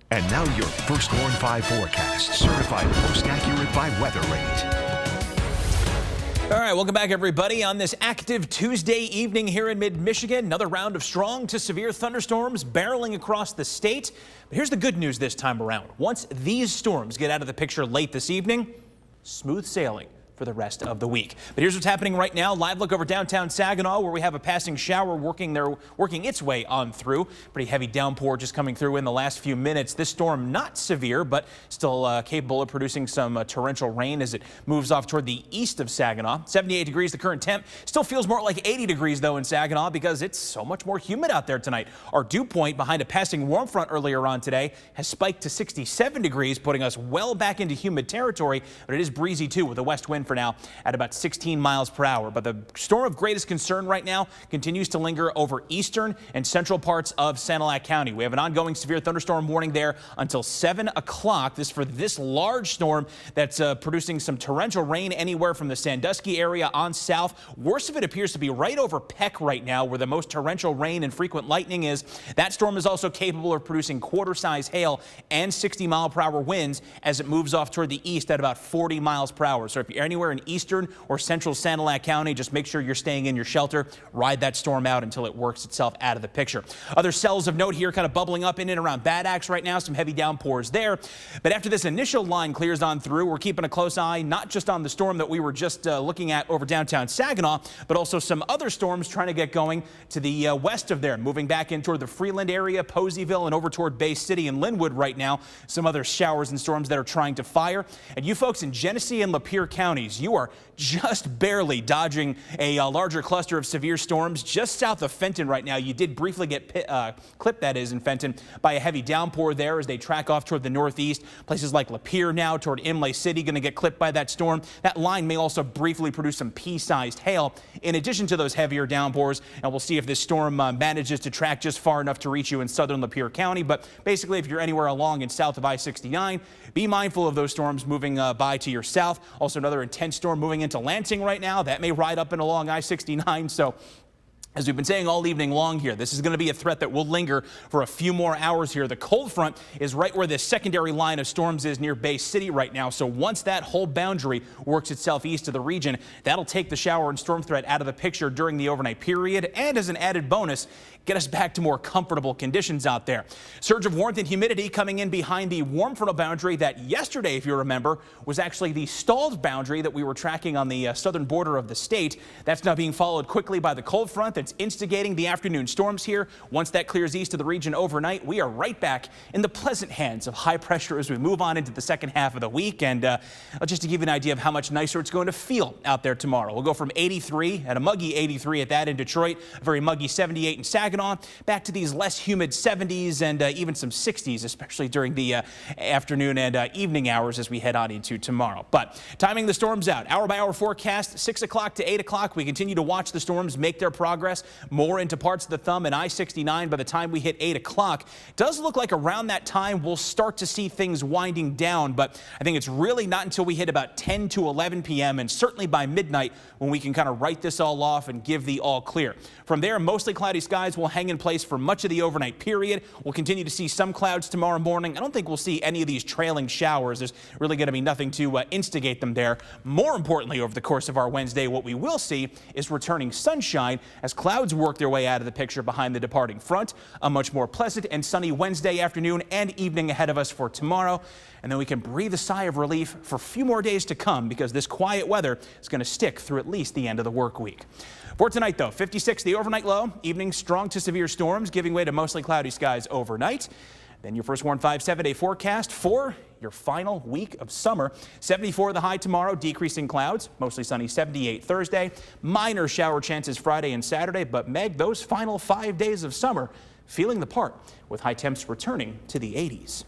And now your first Warn 5 forecast, certified post-accurate by Weather Rate. All right, welcome back, everybody, on this active Tuesday evening here in mid-Michigan. Another round of strong to severe thunderstorms barreling across the state. But here's the good news this time around. Once these storms get out of the picture late this evening, smooth sailing for the rest of the week. But here's what's happening right now. Live look over downtown Saginaw, where we have a passing shower working its way on through. Pretty heavy downpour just coming through in the last few minutes. This storm not severe, but still capable of producing some torrential rain as it moves off toward the east of Saginaw. 78 degrees the current temp. Still feels more like 80 degrees though in Saginaw because it's so much more humid out there tonight. Our dew point behind a passing warm front earlier on today has spiked to 67 degrees, putting us well back into humid territory. But it is breezy too, with a west wind for now at about 16 miles per hour. But the storm of greatest concern right now continues to linger over eastern and central parts of Sanilac County. We have an ongoing severe thunderstorm warning there until 7 o'clock. This for this large storm that's producing some torrential rain anywhere from the Sandusky area on south. Worst of it appears to be right over Peck right now, where the most torrential rain and frequent lightning is. That storm is also capable of producing quarter-size hail and 60-mile-per-hour winds as it moves off toward the east at about 40 miles per hour. So if you're anywhere in eastern or central Sanilac County, just make sure you're staying in your shelter. Ride that storm out until it works itself out of the picture. Other cells of note here kind of bubbling up in and around Bad Axe right now. Some heavy downpours there. But after this initial line clears on through, we're keeping a close eye not just on the storm that we were just looking at over downtown Saginaw, but also some other storms trying to get going to the west of there, moving back in toward the Freeland area, Poseyville, and over toward Bay City and Linwood right now. Some other showers and storms that are trying to fire. And you folks in Genesee and Lapeer counties, you are just barely dodging a larger cluster of severe storms just south of Fenton right now. You did briefly get clipped, that is, in Fenton by a heavy downpour there as they track off toward the northeast. Places like Lapeer now toward Imlay City going to get clipped by that storm. That line may also briefly produce some pea-sized hail in addition to those heavier downpours. And we'll see if this storm manages to track just far enough to reach you in southern Lapeer County. But basically, if you're anywhere along and south of I-69, be mindful of those storms moving by to your south. Also, another intense storm moving into Lansing right now. That may ride up and along I-69. So as we've been saying all evening long here, this is going to be a threat that will linger for a few more hours here. The cold front is right where this secondary line of storms is near Bay City right now. So once that whole boundary works itself east of the region, that'll take the shower and storm threat out of the picture during the overnight period. And as an added bonus, get us back to more comfortable conditions out there. Surge of warmth and humidity coming in behind the warm frontal boundary that yesterday, if you remember, was actually the stalled boundary that we were tracking on the southern border of the state. That's now being followed quickly by the cold front that's instigating the afternoon storms here. Once that clears east of the region overnight, we are right back in the pleasant hands of high pressure as we move on into the second half of the week. And just to give you an idea of how much nicer it's going to feel out there tomorrow, we'll go from 83 and a muggy 83 at that in Detroit, a very muggy 78 in Saginaw, back to these less humid 70s and even some 60s, especially during the afternoon and evening hours as we head on into tomorrow. But timing the storms out, hour by hour forecast, 6 o'clock to 8 o'clock. We continue to watch the storms make their progress more into parts of the thumb and I-69 by the time we hit 8 o'clock. Does look like around that time we'll start to see things winding down, but I think it's really not until we hit about 10 to 11 p.m. and certainly by midnight when we can kind of write this all off and give the all clear. From there, mostly cloudy skies will hang in place for much of the overnight period. We'll continue to see some clouds tomorrow morning. I don't think we'll see any of these trailing showers. There's really going to be nothing to instigate them there. More importantly, over the course of our Wednesday, what we will see is returning sunshine as clouds work their way out of the picture behind the departing front. A much more pleasant and sunny Wednesday afternoon and evening ahead of us for tomorrow. And then we can breathe a sigh of relief for a few more days to come because this quiet weather is going to stick through at least the end of the work week. For tonight, though, 56 the overnight low, evening strong to severe storms giving way to mostly cloudy skies overnight. Then your first Warn 5 7-day forecast for your final week of summer. 74 the high tomorrow, decreasing clouds, mostly sunny 78 Thursday. Minor shower chances Friday and Saturday, but Meg, those final 5 days of summer feeling the part with high temps returning to the 80s.